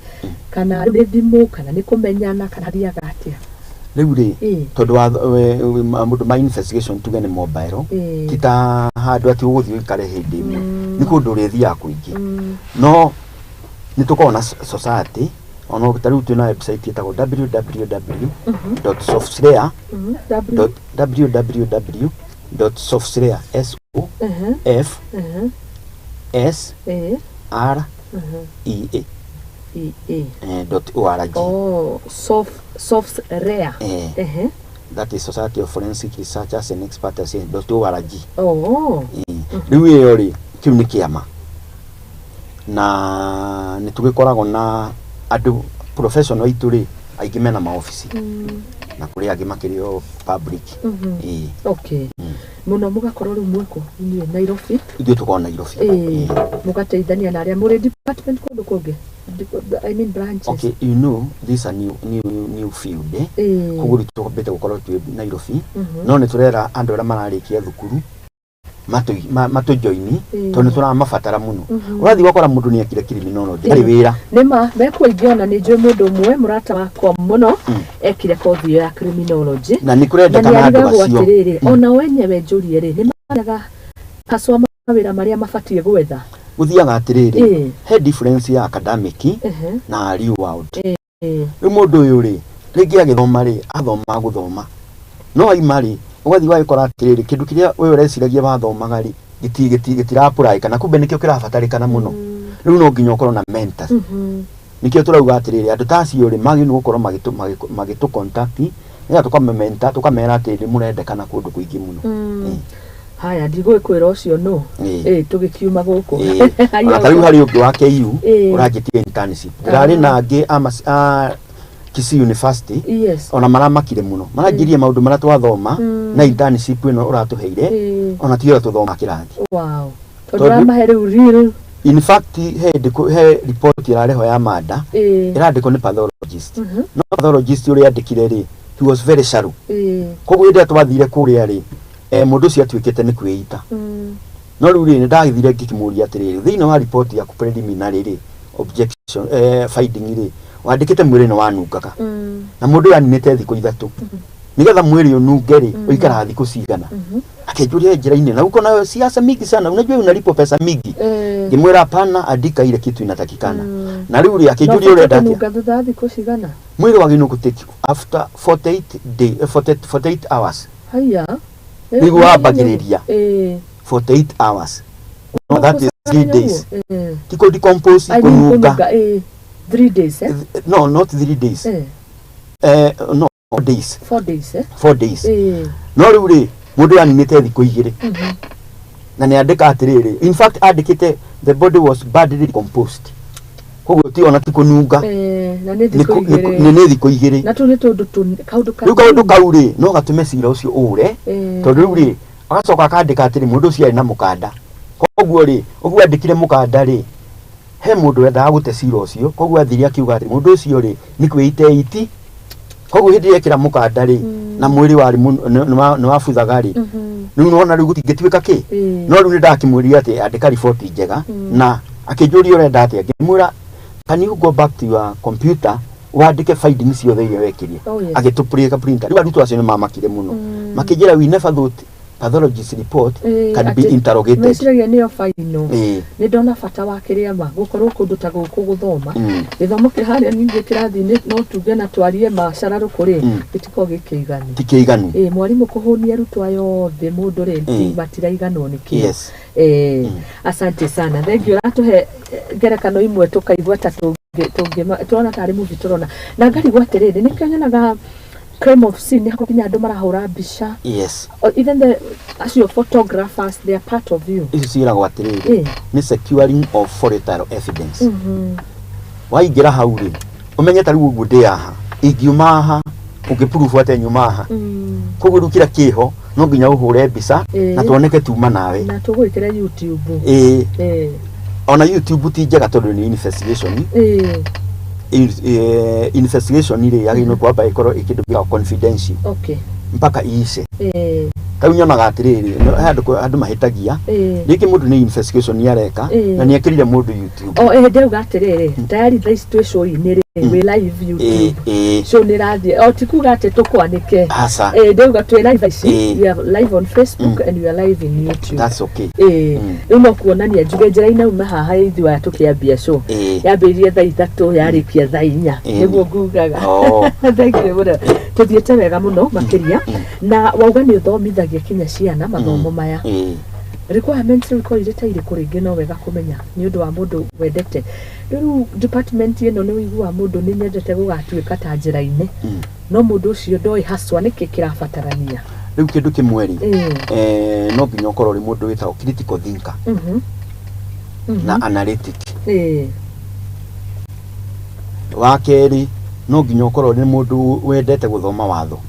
kana thimu kana ni kumenyana kana ria gatia riu ri tondu wa mundu ma investigation tuge ni mobile tita handu ati uguthio ikare hindi imwe ni kundu ri thia kuingi no nitukona society ono tariu tuna website yetagwo www.sofsrea.org. Oh, Sofsrea. That is Society of Forensic Researchers and Experts .org. Oh. Riu iyo ri kiu ni kiama na nitugikoragwo na andu professional ituri aigi mena ma office na kuri agi makirio public. Okay. Muno mugakorwo ri mweko ni Nairobi. Ithu tukona Nairobi. Mugateithania na aria muri department kundu kungi. I mean branches. Okay, you know this is a new field. Kuguri tukobete gukorwo tu Nairobi. No ni turera andu ara mararikia thukuru matu joini tondu turamabatara muno urathi wakora mundu ni akire criminology ari wira nema mekuingiona ni njwe mundu mwe murata wakwa muno ekire kothi ya criminology na ni kurenda kana andu acio ona wenyewe njurie ri ni maraga paswa mawira maria mafatie gwetha guthiaga atiriri he difference ya academic na real world mundu uyu ri ringi agithoma ri athoma guthoma no aimari ugathi wagikora atiriri kindu kiria we ureciragia bathomaga ri gitira kana kumbe nikio kirabatarikana muno riu no nginya ukorwo na mentors nikio turauga atiriri andu tacio ri magi no gukorwo magitu contact ya tukamementa tukamera atiriri murendekana kundu kuingi muno. Haya ndigwikwira ucio no tugikiuma guku atariu hari ungi wa KU uragitie internship rari nangi Kisii University ona maramakire muno maragirie maundu mara twathoma na internship ino uratuheire ona tiyo tuthoma kirathi. Wow. Tondu mahere real in fact he report irareho ya mada irandiko ni pathologist no pathologist uri andikire ri he was very sharp koguo inde twathire kuria ri mundu cio atuikite ni kwita no riu ri ndagithire ngikimuria atiriri thiini wa report ya preliminary ri objection finding ri wandikite mwiri ni wanungaga na mundu yaninite thiku ithatu nigetha mwiri ununge ri uikara thiku cigana akejuria njira-ini na uko nayo siasa mingi sana unajua unalipo pesa mingi ngimwira hapana andika ile kitu inatakikana na riu ri akejuria urenda ununga thiku cigana mwiri waginu kutake after 48 hours haya nigu wambagiriria 48 hours no that is 3 days tiko decompose kunuga 3 days no not 3 days no 4 days 4 days no riu ri mundu aninite thiku igiri na ni andika atiriri in fact andikite the body was badly decomposed koguo ti ona tikununga na ni thiku igiri na tu ni tundu kaundu kauri no gatume cira ucio ure tondu riu ri agacoka akandika atiri mundu ucio ari na mukanda koguo ri uguo andikire mukanda ri he mundu wendaga gute cira ucio koguo athiri akiuga ati mundu ucio ri ni kwite iti koguo hindi yekira mukanda ri na mwiri wari ni wabuthaga ri riu nona riu gutingituika ki no riu ndakimwiria ati andika report njega na akijuria urenda ati ngimwira can you go back to your computer wandike findings ciothe iria wekirie agitupurika printer riu arutu acio ni mamakire muno makijira we never thought pathologist report can be interrogated. Mesiragia niyo faino. Ni ndona bata wa kiria ma gukorwo kundu ta guku guthoma. Githomo kiharia ningi kirathi no tuge na twarie macararu kuri gitiko gikigani. Tikigani. Mwalimu kuhunia arutwo ayo the mundu ri matiraiganwo ni ki. Yes. Asante sana. Thank you. Atuhe ngerekano imwe tukaigwa ta tuona tari movie turona. Na ngari gwatiriri ni kanyonaga crime of sin hako kinya andu marahura mbica. Yes. Or even as your photographers, they are part of you. Isi ira gwatiriri ni securing of volatile evidence. Waingira hau ri umenye tari ugu ndi aha ingiuma aha ukiprove ate nyuma aha kugurukira kiho no nginya uhure mbica na tuoneke tuma nawe na tugwikira YouTube. Ona YouTube ti njega tondu ni investigation. Investigation ile yagino kwamba ikoro ikindu gya confidential. Okay. Mpaka iise. Kaunyonaga atiriri andu mahitagia riki mundu ni investigation yareka na ni akirire mundu YouTube. Ndeuga atiriri tayari the situation ni we live YouTube. So ni rathi tikuga ati tukwanike. Ndeuga twi live we are live on Facebook and we are live in YouTube. That's okay. Uno kuonania njuge njira ina uma haha ithu atukiambia show yambirie thaa 3 yarikia thaa 4 niguo ngugaga. Thank you muno. Tuthiete wega muno makiria na wauga ni uthomithagia kinya ciana mathomo maya. Requirements riko irita iri kuringi no wega kumenya ni undu wa mundu wendete. Riu department ino ni wigua mundu ni nyendete gugatuika ta njira-ini. No mundu ucio ndoi haswa niki kirabatarania. Riu kindu kimweri no nginya ukorwo ri mundu witao critical thinker na analytic. Wa keri no nginya ukorwo ri mundu wendete guthoma watho.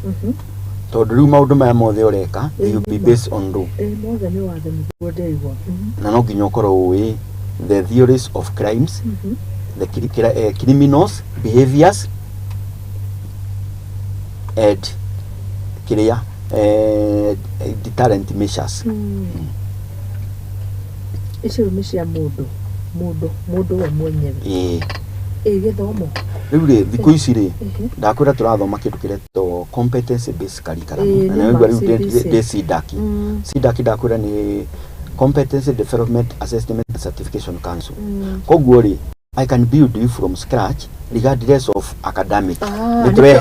Tondu riu maundu maya mothe ureka you be based on law. Mothe ni watho niguo ndeigua. Na no nginya ukorwo wi the theories of crimes, the criminals behaviors and kiria deterrent measures. Icio ni cia mundu we mwenyewe. Githomo riu ri thiku ici ri ndakwira turathoma kindu kireto competence based curriculum na niguo riu de sidaki ndakwira ni competence development assessment and certification council. Koguo ri I can build you from scratch regardless of academic.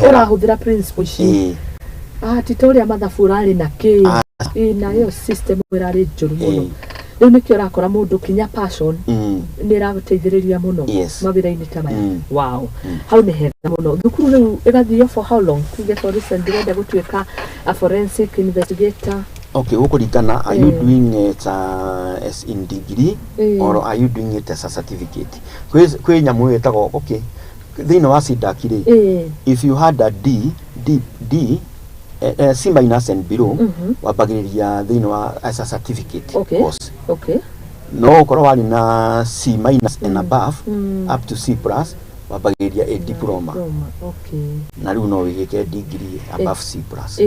Urahuthira principles titoria mathabura ri na ki na yo system wirari njuru muno. Riu nikio rakora mundu kinya passion ni raguteithiriria muno mawira-ini ta maya. Wow. Hau ni hega muno. Thukuru riu igathio for how long? Kuge for recent ndenda gutuika a forensic investigator. Okay, ukuringana are you doing it as in degree or are you doing it as a certificate? Kwe nyamu yetago okay. Thino wa sidaki ri if you had a D C minus and below wabagiriria thino wa as a certificate course. Okay. No ukoro wali na C minus and above up to C plus wabagiriria a diploma. Okay. Na riu no wigike degree above C plus.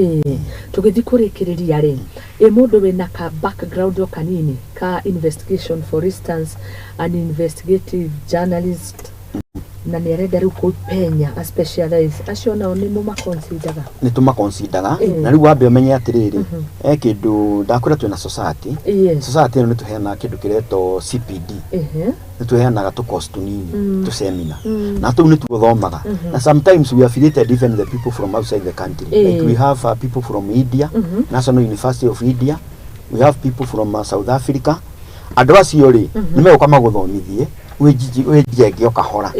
Tugithi kurikiriria ri mundu wina ka background kanini ka investigation, for instance an investigative journalist na ni arenda riu kupenya a specialize acio nao ni mu maconsideraga ni tuma consideraga na riu wambe umenye atiriri kindu ndakwira twina society society ni tuheana kindu kireto CPD ni tuheanaga tu course tunini tu seminar na tu ni tuthomaga na sometimes we affiliated even the people from outside the country like we have people from India, National University of India, we have people from South Africa. Andu acio ri ni meguka maguthomithie wejige okahora.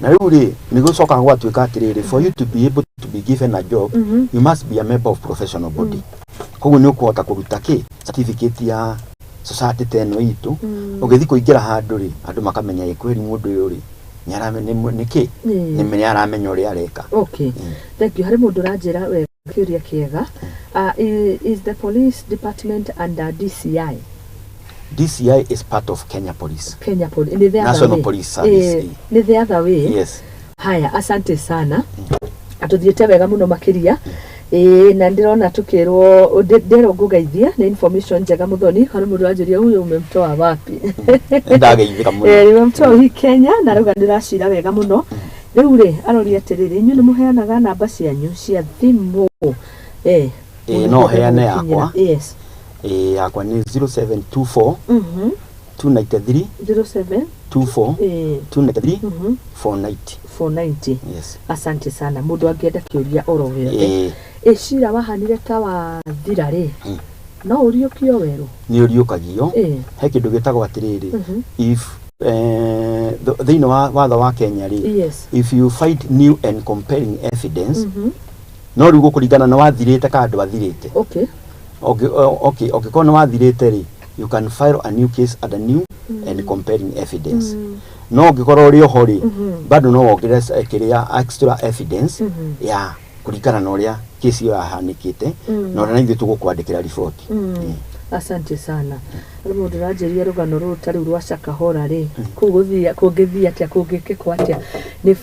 Na riu ri ni gucoka gwatuika atiriri for you to be able to be given a job you must be a member of professional body. Koguo ni ukuhota kuruta ki certificate ya society teno itu ugithi kuingira handu ri andu makamenya ikweri mundu uyu ri nyaramenya niki ni menya aramenya uri areka. Okay. Thank you. Hari mundu ranjira we kiuria kiega is the police department under DCI? DCI is part of Kenya Police. Kenya Police. National Police Service. Ni the other way. Yes. Haya, asante sana. Atuthiete wega muno makiria. Na ndirona tukirwo ndero ngugeithia na information njega muthoni kana mundu anjiria huyo umemtoa wapi? Ndageithika muno. Umemtoa hi Kenya na ruga ndiracira wega muno. Riu ri arori atiriri inyu ni muheanaga namba cianyu cia thimu. No heane yakwa. Yes. yakwa ni 0724 293 07 293 490. 490. Yes. Asante sana. Mundu angienda kiuria oro wethe. Shira wahanire ta wa thirari. No uriukio weru. Ni uriukagio. He kindu gitagwo atiriri. If thĩinĩ wa watho wa Kenya ri, yes, if you find new and compelling evidence, no rĩu gũkũringana na wathirĩte ka andũ athirĩte. Okay. Ũngĩkorwo nĩ wathirĩte ri, you can file a new case under new and compelling evidence. No ũngĩkorwo ũrĩ oho ri, bado no wongerere kĩrĩa extra evidence ya kũringana na ũrĩa kesi ĩyo yahanĩkĩte na ũrĩa ithuĩ tũgũkwandĩkĩra riboti. Asante sana. Mundu rajeria rugano ruru tari rwa Shakahora ri kuguthia kungithia atia kungikikwo atia ni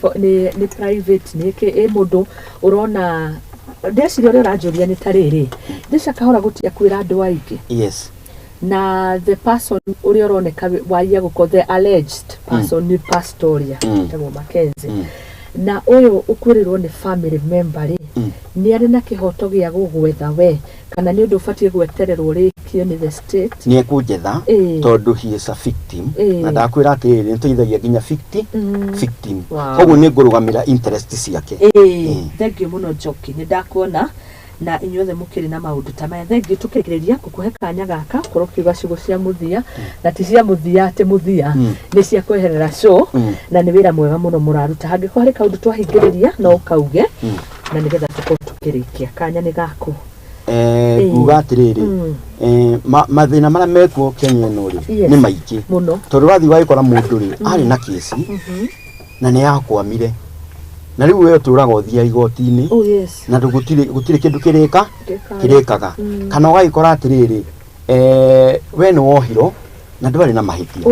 private ni ke mundu urona ndeciria uri rajuria ni tariri ndi Shakahora gutia kwira andu aingi. Yes. Na the person uri uroneka waia guko the alleged person ni Pastoria tago Mackenzie. Na uyu ukwirirwo ni family member ri ni ari na kihoto gia gugwetha we kana ni undu ufatie gwetererwo rikio ni the state ni ekunjetha tondu he is a victim na ndakwira atiri nitũithagia nginya victim koguo ni ngurugamira interest ciake. Thank you muno Njoki, ni ndakuona na inyuothe mukiri na maundu ta maya. Thengi tukiriria kukuhe kanya gaka korwo kiuga ciugo cia muthia na ti cia muthia ati muthia ni cia kweherera show na ni wira mwega muno muraruta. Hangĩkorwo harĩ kaundu twahingĩrĩria no kauge na nigetha tukirikia kanya ni gaku. Kuga atiriri mathina maria mekuo Kenya ĩno ri ni maingĩ muno tondu wathi waikora mundu ri ari na kesi na ni yakwamire na riu wewe turaga uthia igoti-ini na gutire kindu kirikaga kana ugaikora atiriri we ni wohiro na ndwari na mahitia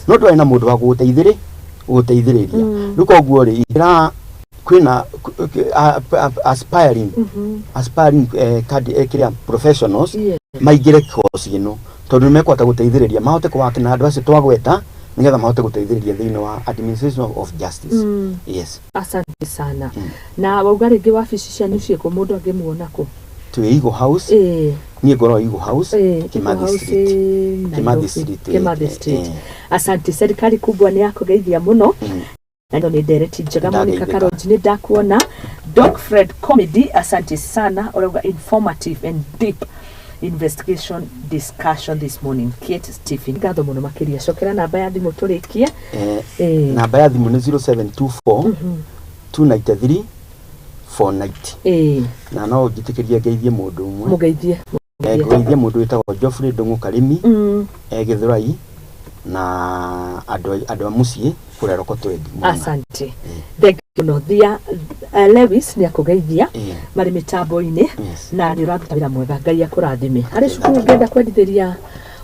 no ndwari na mundu wa guteithiriria riu koguo ri ira kwina aspiring professionals maigire course ino tondu mekwata guteithiriria mahote kwakina andu acio twagweta nigetha mahote guteithiriria thiini wa administration of justice. Yes. Asante sana. Na wauga ringi wabici cia nyucie ko mundu angimuona ko tu Eagle House. Ni ngoro Eagle House Kimathi Street. Asante. Serikali kubwa ni yako geithia muno. Na ndo ni direct Jaga Monica Karonji ni ndakuona. Doc Fred Comedy, asante sana. Orauga informative and deep investigation discussion this morning. Kate Stephen gatho muno makiria cokera namba ya thimu turikie. Namba ya thimu ni 0724 293 490. Na no ngitikiria geithie mundu umwe. Mugeithie mundu witagwo Geoffrey Ndungu Karimi Githurai na andu a mucii kureroko twendi. Asante. No thia Lewis ni akugeithia mari mitambo-ini na ni uraruta mwega. Ngai akurathime. Hari cukuru ngenda kwendithiria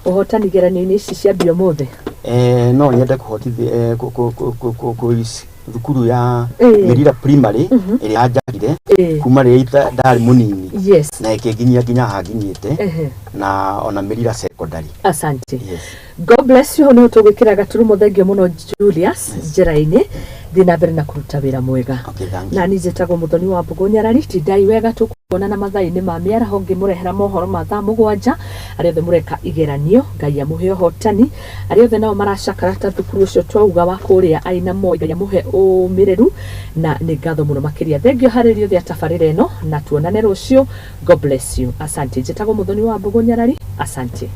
uhotani geranio-ini ici cia bio mothe. No nyende kuhotithia thukuru ya Merira Primary iri yanjagire kuma ria ndari munini na ikinginya hanginyite na ona Merira Secondary. Asante. God bless you. No tugwikira gaturumo thengio muno Julius njira-ini thina mbere na kuruta wira mwega. Na nije tago muthoni wa Mbugu Nyarari tidai wega tukuona na mathaini ma miaraho ngimurehera mohoro ma thaa 7 ari othe mureka igeranio. Ngai amuhe hotani ari othe nao maracakara ta thukuru ucio twauga wa kuria aina mo. Ngai amuhe umireru na ni ngatho muno makiria. Thengio hariri othe atabarire no na tuonane rucio. God bless you. Asante. Njetago muthoni wa Mbugu Nyarari. Asante.